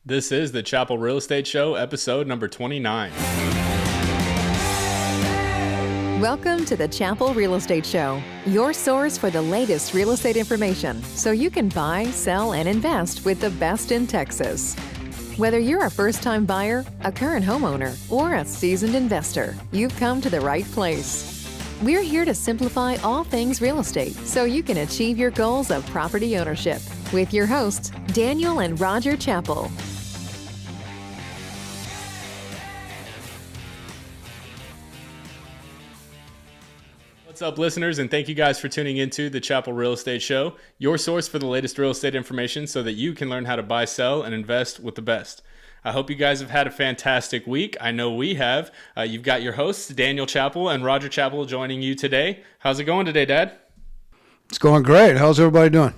This is the Chappell Real Estate Show, episode number 29. Welcome to the Chappell Real Estate Show, your source for the latest real estate information so you can buy, sell, and invest with the best in Texas. Whether you're a first-time buyer, a current homeowner, or a seasoned investor, you've come to the right place. We're here to simplify all things real estate so you can achieve your goals of property ownership with your hosts, Daniel and Roger Chappell. What's up, listeners, and thank you guys for tuning into the Chappell Real Estate Show, your source for the latest real estate information so that you can learn how to buy, sell, and invest with the best. I hope you guys have had a fantastic week. I know we have. You've got your hosts, Daniel Chappell and Roger Chappell, joining you today. How's it going today, Dad? It's going great. How's everybody doing?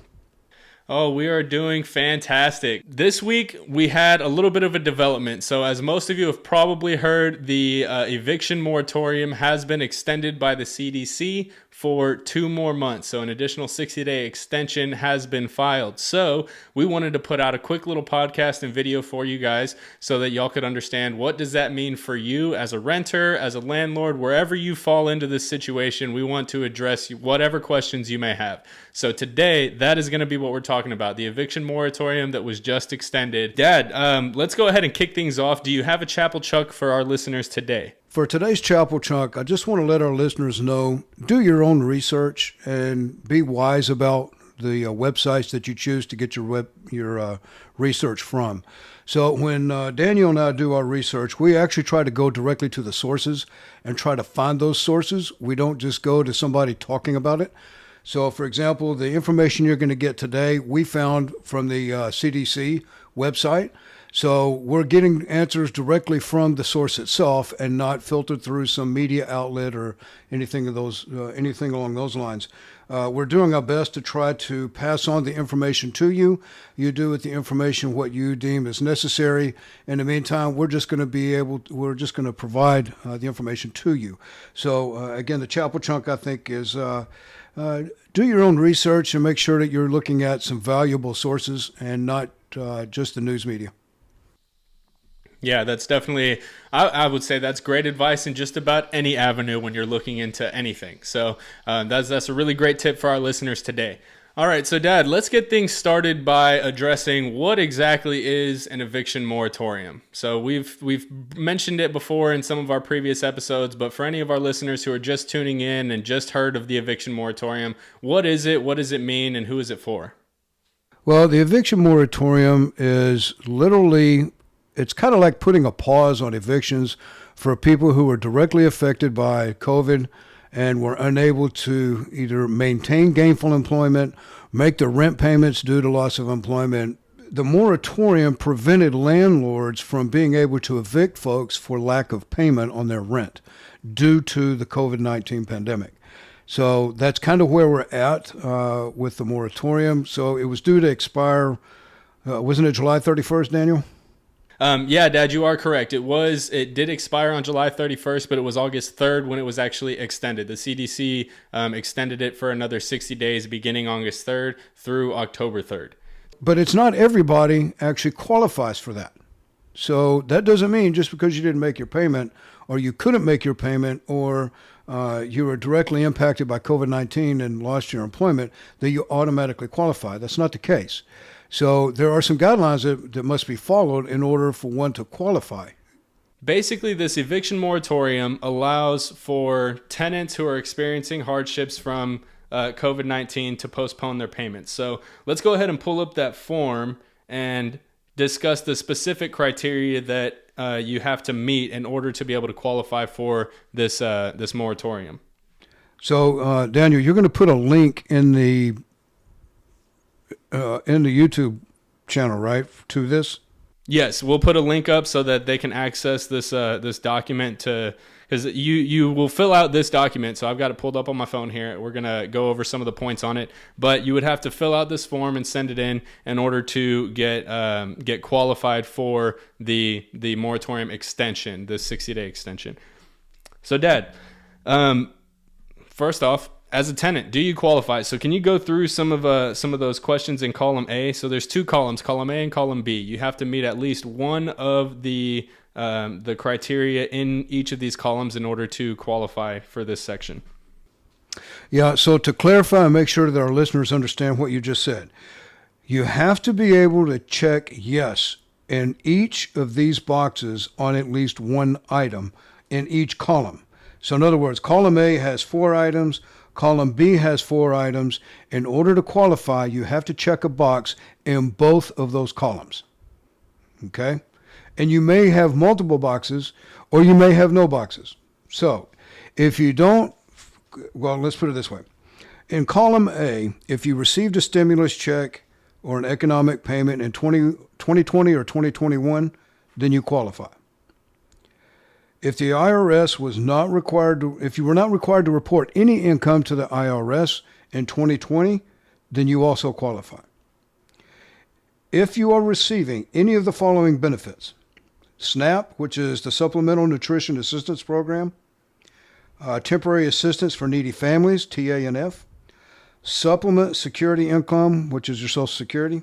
Oh, we are doing fantastic. This week, we had a little bit of a development. So as most of you have probably heard, the eviction moratorium has been extended by the CDC for 2 more months. So an additional 60-day extension has been filed. So we wanted to put out a quick little podcast and video for you guys so that y'all could understand what does that mean for you as a renter, as a landlord, wherever you fall into this situation. We want to address whatever questions you may have. So today, that is going to be what we're talking about, the eviction moratorium that was just extended. Dad, let's go ahead and kick things off. Do you have a Chappell Chuck for our listeners today? For today's Chappell Chunk, I just want to let our listeners know, do your own research and be wise about the websites that you choose to get your research from. So when Daniel and I do our research, we actually try to go directly to the sources and try to find those sources. We don't just go to somebody talking about it. So, for example, the information you're going to get today, we found from the CDC website. So we're getting answers directly from the source itself and not filtered through some media outlet or anything along those lines. We're doing our best to try to pass on the information to you. You do with the information what you deem is necessary. In the meantime, we're just going to provide the information to you. So again, the Chappell Chunk, I think, is do your own research and make sure that you're looking at some valuable sources and not just the news media. Yeah, that's definitely, I would say that's great advice in just about any avenue when you're looking into anything. So that's a really great tip for our listeners today. All right, so Dad, let's get things started by addressing what exactly is an eviction moratorium. So we've mentioned it before in some of our previous episodes, but for any of our listeners who are just tuning in and just heard of the eviction moratorium, what is it, what does it mean, and who is it for? Well, the eviction moratorium is literally, it's kind of like putting a pause on evictions for people who were directly affected by COVID and were unable to either maintain gainful employment, make their rent payments due to loss of employment. The moratorium prevented landlords from being able to evict folks for lack of payment on their rent due to the COVID-19 pandemic. So that's kind of where we're at with the moratorium. So it was due to expire, wasn't it July 31st, Daniel? Yeah, Dad, you are correct. It did expire on July 31st, but it was August 3rd when it was actually extended. The CDC extended it for another 60 days beginning August 3rd through October 3rd. But it's not everybody actually qualifies for that. So that doesn't mean just because you didn't make your payment or you couldn't make your payment or you were directly impacted by COVID-19 and lost your employment that you automatically qualify. That's not the case. So there are some guidelines that must be followed in order for one to qualify. Basically, this eviction moratorium allows for tenants who are experiencing hardships from COVID-19 to postpone their payments. So let's go ahead and pull up that form and discuss the specific criteria that you have to meet in order to be able to qualify for this moratorium. So Daniel, you're going to put a link in the YouTube channel, right, to this? Yes, we'll put a link up so that they can access this document because you will fill out this document. So I've got it pulled up on my phone here. We're gonna go over some of the points on it, but you would have to fill out this form and send it in order to get qualified for the moratorium extension, the 60-day extension. So, Dad, first off, as a tenant, do you qualify? So can you go through some of those questions in column A? So there's two columns, column A and column B. You have to meet at least one of the criteria in each of these columns in order to qualify for this section. Yeah, so to clarify and make sure that our listeners understand what you just said, you have to be able to check yes in each of these boxes on at least one item in each column. So in other words, column A has 4 items, column B has 4 items. In order to qualify, you have to check a box in both of those columns. Okay? And you may have multiple boxes, or you may have no boxes. So if you don't, well, let's put it this way. In column A, if you received a stimulus check or an economic payment in 2020 or 2021, then you qualify. If the IRS was not required to, if you were not required to report any income to the IRS in 2020, then you also qualify. If you are receiving any of the following benefits: SNAP, which is the Supplemental Nutrition Assistance Program, Temporary Assistance for Needy Families, TANF, Supplement Security Income, which is your Social Security,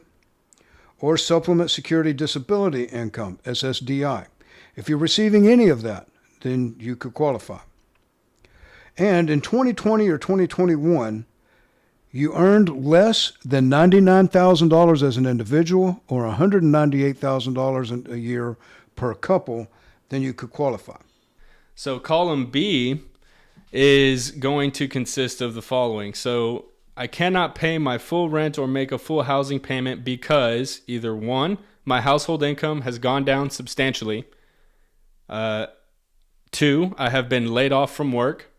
or Supplement Security Disability Income, SSDI. If you're receiving any of that, then you could qualify. And in 2020 or 2021, you earned less than $99,000 as an individual or $198,000 a year per couple, then you could qualify. So column B is going to consist of the following. So I cannot pay my full rent or make a full housing payment because either 1, my household income has gone down substantially. 2, I have been laid off from work.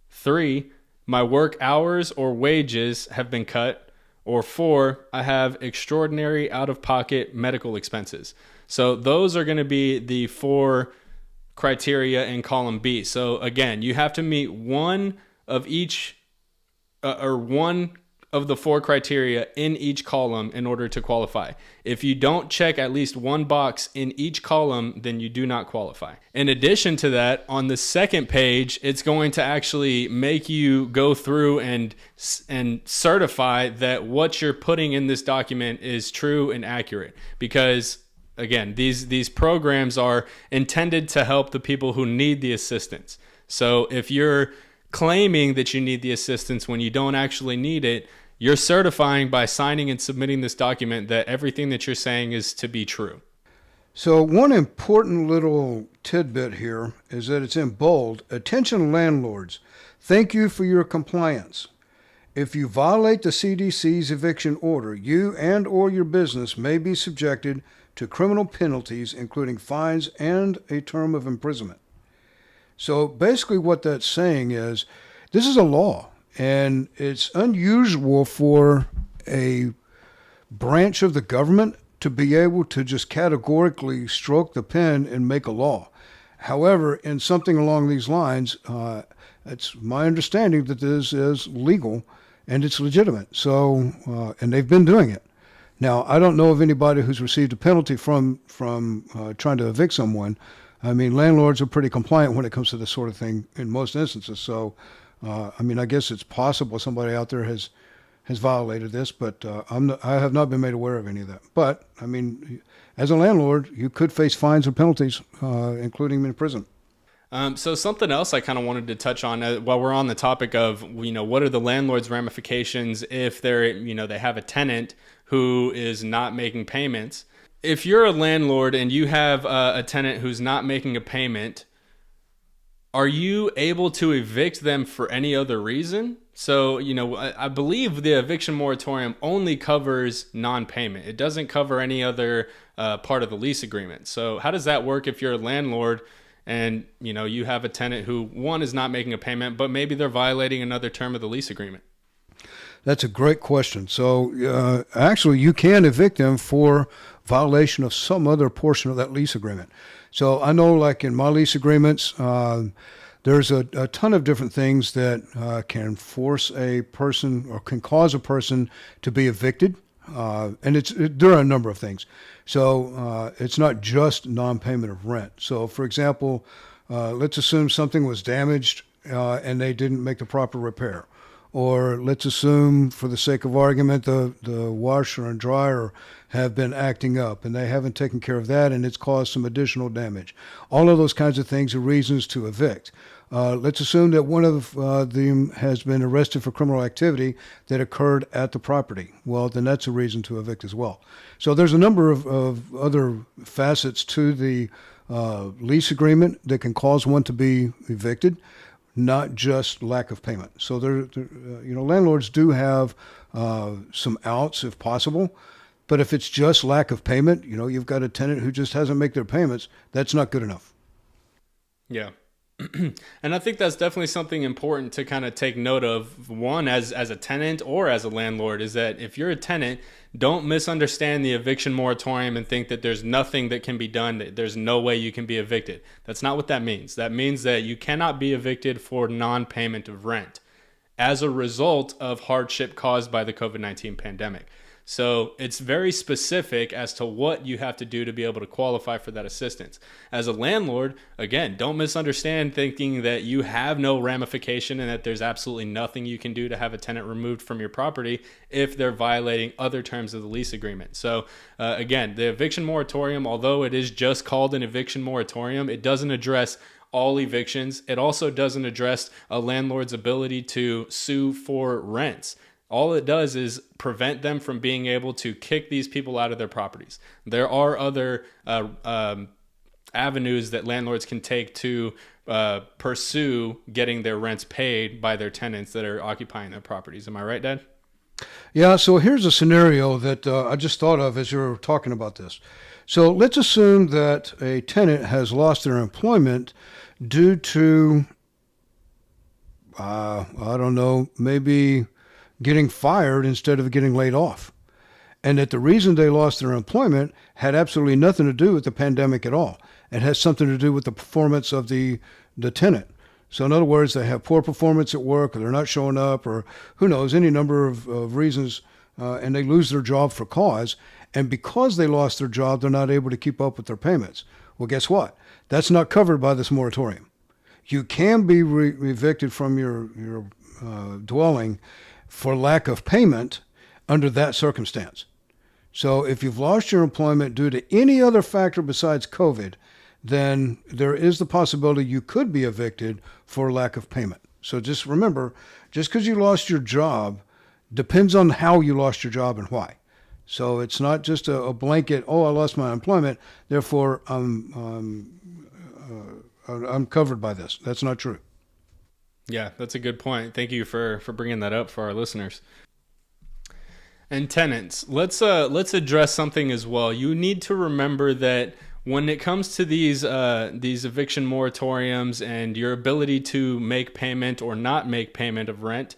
3, my work hours or wages have been cut. Or 4, I have extraordinary out-of-pocket medical expenses. So those are going to be the 4 criteria in column B. So again, you have to meet one of each or one of the 4 criteria in each column in order to qualify. If you don't check at least one box in each column, then you do not qualify. In addition to that, on the second page, it's going to actually make you go through and certify that what you're putting in this document is true and accurate. Because again, these programs are intended to help the people who need the assistance. So if you're claiming that you need the assistance when you don't actually need it, you're certifying by signing and submitting this document that everything that you're saying is to be true. So one important little tidbit here is that it's in bold. Attention landlords, thank you for your compliance. If you violate the CDC's eviction order, you and or your business may be subjected to criminal penalties, including fines and a term of imprisonment. So basically what that's saying is this is a law, and it's unusual for a branch of the government to be able to just categorically stroke the pen and make a law. However, in something along these lines, it's my understanding that this is legal and it's legitimate. So, and they've been doing it. Now, I don't know of anybody who's received a penalty from trying to evict someone. I mean, landlords are pretty compliant when it comes to this sort of thing in most instances. So, I mean, I guess it's possible somebody out there has violated this, but I have not been made aware of any of that. But, I mean, as a landlord, you could face fines or penalties, including imprisonment. So something else I kind of wanted to touch on while we're on the topic of, what are the landlord's ramifications if they have a tenant who is not making payments. If you're a landlord and you have a tenant who's not making a payment, are you able to evict them for any other reason? So, I believe the eviction moratorium only covers non-payment. It doesn't cover any other part of the lease agreement. So how does that work if you're a landlord and, you have a tenant who, one, is not making a payment, but maybe they're violating another term of the lease agreement? That's a great question. So actually, you can evict them for violation of some other portion of that lease agreement. So I know, like in my lease agreements, there's a ton of different things that can force a person or can cause a person to be evicted. And there are a number of things. So it's not just non-payment of rent. So, for example, let's assume something was damaged and they didn't make the proper repair. or let's assume for the sake of argument the washer and dryer have been acting up and they haven't taken care of that and it's caused some additional damage. All of those kinds of things are reasons to evict. Let's assume that one of them has been arrested for criminal activity that occurred at the property. Well, then that's a reason to evict as well. So there's a number of other facets to the lease agreement that can cause one to be evicted, not just lack of payment. So landlords do have some outs if possible. But if it's just lack of payment, you've got a tenant who just hasn't made their payments, that's not good enough. Yeah. And I think that's definitely something important to kind of take note of. One, as a tenant or as a landlord, is that if you're a tenant, don't misunderstand the eviction moratorium and think that there's nothing that can be done, that there's no way you can be evicted. That's not what that means. That means that you cannot be evicted for non-payment of rent as a result of hardship caused by the COVID-19 pandemic. So it's very specific as to what you have to do to be able to qualify for that assistance. As a landlord, again, don't misunderstand thinking that you have no ramification and that there's absolutely nothing you can do to have a tenant removed from your property if they're violating other terms of the lease agreement. So again, the eviction moratorium, although it is just called an eviction moratorium, it doesn't address all evictions. It also doesn't address a landlord's ability to sue for rents. All it does is prevent them from being able to kick these people out of their properties. There are other avenues that landlords can take to pursue getting their rents paid by their tenants that are occupying their properties. Am I right, Dad? Yeah, so here's a scenario that I just thought of as you were talking about this. So let's assume that a tenant has lost their employment due to, I don't know, maybe getting fired instead of getting laid off. And that the reason they lost their employment had absolutely nothing to do with the pandemic at all. It has something to do with the performance of the tenant. So in other words, they have poor performance at work, or they're not showing up, or who knows, any number of reasons, and they lose their job for cause. And because they lost their job, they're not able to keep up with their payments. Well, guess what? That's not covered by this moratorium. You can be evicted from your dwelling for lack of payment under that circumstance. So if you've lost your employment due to any other factor besides COVID, then there is the possibility you could be evicted for lack of payment. So just remember, just because you lost your job depends on how you lost your job and why. So it's not just a blanket, I lost my employment, therefore I'm covered by this. That's not true. Yeah, that's a good point. Thank you for bringing that up for our listeners. And tenants, let's address something as well. You need to remember that when it comes to these eviction moratoriums and your ability to make payment or not make payment of rent,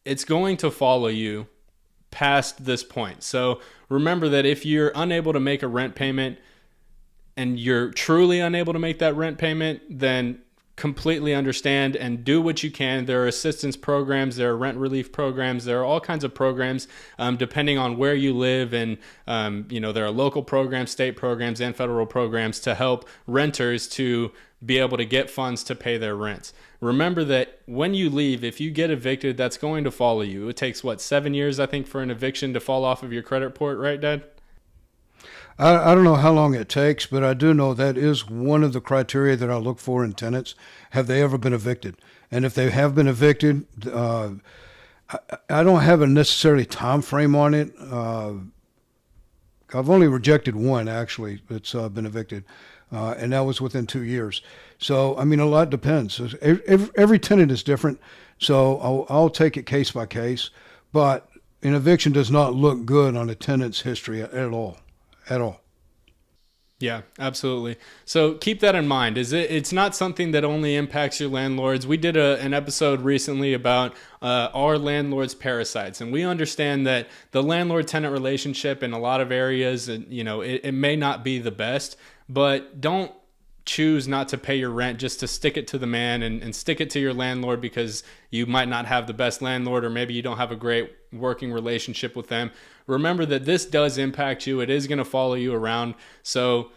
it's going to follow you past this point. So remember that if you're unable to make a rent payment and you're truly unable to make that rent payment, then completely understand and do what you can. There are assistance programs, there are rent relief programs, there are all kinds of programs depending on where you live, and there are local programs, state programs, and federal programs to help renters to be able to get funds to pay their rents. Remember that when you leave, if you get evicted, that's going to follow you. It takes 7 years, I think, for an eviction to fall off of your credit report, right, Dad? I don't know how long it takes, but I do know that is one of the criteria that I look for in tenants. Have they ever been evicted? And if they have been evicted, I don't have a necessarily time frame on it. I've only rejected one, actually, that's been evicted, and that was within 2 years. So, a lot depends. Every tenant is different, so I'll take it case by case. But an eviction does not look good on a tenant's history at all. Yeah, absolutely. So keep that in mind. It's not something that only impacts your landlords. We did an episode recently about our landlords' parasites, and we understand that the landlord-tenant relationship in a lot of areas, it may not be the best, but don't choose not to pay your rent just to stick it to the man and stick it to your landlord because you might not have the best landlord, or maybe you don't have a great working relationship with them. Remember that this does impact you. It is going to follow you around. So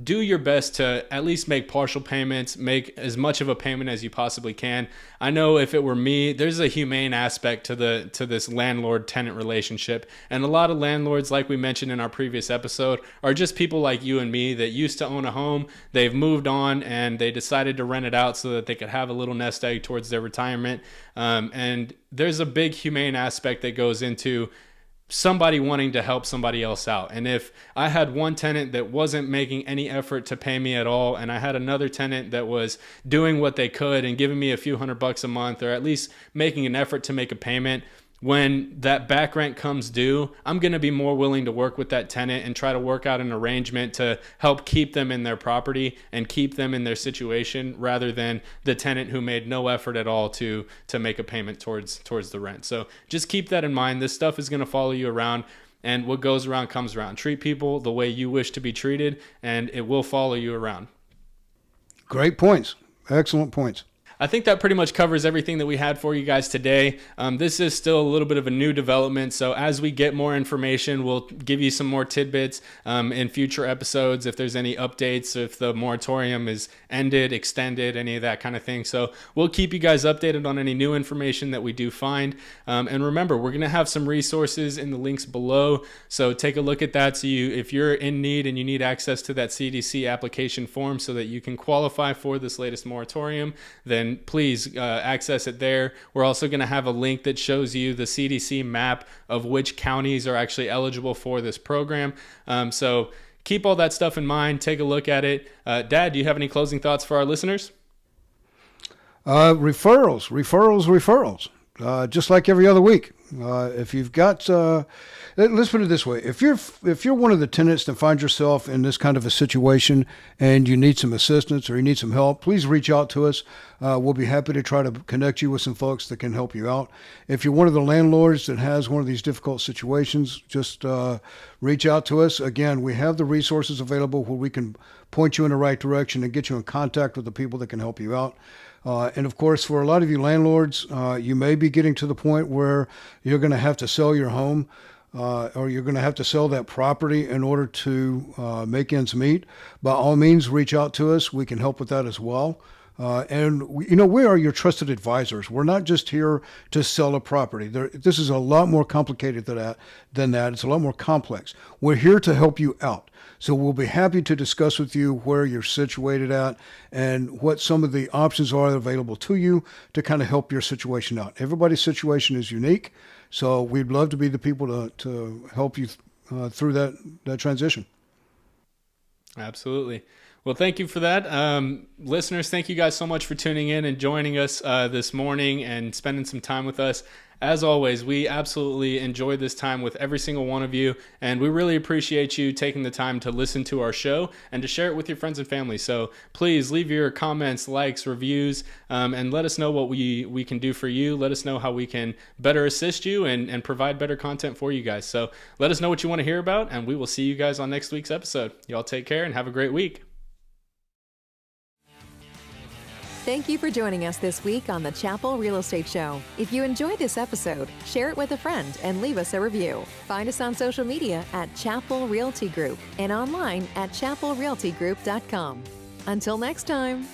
do your best to at least make partial payments, make as much of a payment as you possibly can. I know if it were me, there's a humane aspect to this landlord-tenant relationship. And a lot of landlords, like we mentioned in our previous episode, are just people like you and me that used to own a home. They've moved on and they decided to rent it out so that they could have a little nest egg towards their retirement. And there's a big humane aspect that goes into somebody wanting to help somebody else out. And if I had one tenant that wasn't making any effort to pay me at all, and I had another tenant that was doing what they could and giving me a few $100 a month, or at least making an effort to make a payment, when that back rent comes due, I'm going to be more willing to work with that tenant and try to work out an arrangement to help keep them in their property and keep them in their situation, rather than the tenant who made no effort at all to make a payment towards the rent. So just keep that in mind. This stuff is going to follow you around, and what goes around comes around. Treat people the way you wish to be treated, and it will follow you around. Great points. Excellent points. I think that pretty much covers everything that we had for you guys today. This is still a little bit of a new development, so as we get more information, we'll give you some more tidbits in future episodes, if there's any updates, if the moratorium is ended, extended, any of that kind of thing. So we'll keep you guys updated on any new information that we do find. And remember, we're going to have some resources in the links below, so take a look at that. So if you're in need and you need access to that CDC application form so that you can qualify for this latest moratorium, then please access it there. We're also going to have a link that shows you the CDC map of which counties are actually eligible for this program. So keep all that stuff in mind. Take a look at it. Dad, do you have any closing thoughts for our listeners? Referrals. Just like every other week. If you've got, let's put it this way: if you're one of the tenants that find yourself in this kind of a situation and you need some assistance or you need some help, please reach out to us. We'll be happy to try to connect you with some folks that can help you out. If you're one of the landlords that has one of these difficult situations, just reach out to us. Again, we have the resources available where we can point you in the right direction and get you in contact with the people that can help you out. And of course, for a lot of you landlords, you may be getting to the point where you're going to have to sell your home, or you're going to have to sell that property in order to make ends meet. By all means, reach out to us. We can help with that as well. And we are your trusted advisors. We're not just here to sell a property. This is a lot more complicated than that. It's a lot more complex. We're here to help you out. So we'll be happy to discuss with you where you're situated at and what some of the options are available to you to kind of help your situation out. Everybody's situation is unique, so we'd love to be the people to help you through that transition. Absolutely. Well, thank you for that. Listeners, thank you guys so much for tuning in and joining us this morning and spending some time with us. As always, we absolutely enjoy this time with every single one of you, and we really appreciate you taking the time to listen to our show and to share it with your friends and family. So please leave your comments, likes, reviews, and let us know what we can do for you. Let us know how we can better assist you and provide better content for you guys. So let us know what you want to hear about, and we will see you guys on next week's episode. Y'all take care and have a great week. Thank you for joining us this week on the Chappell Real Estate Show. If you enjoyed this episode, share it with a friend and leave us a review. Find us on social media at Chappell Realty Group and online at chappellrealtygroup.com. Until next time.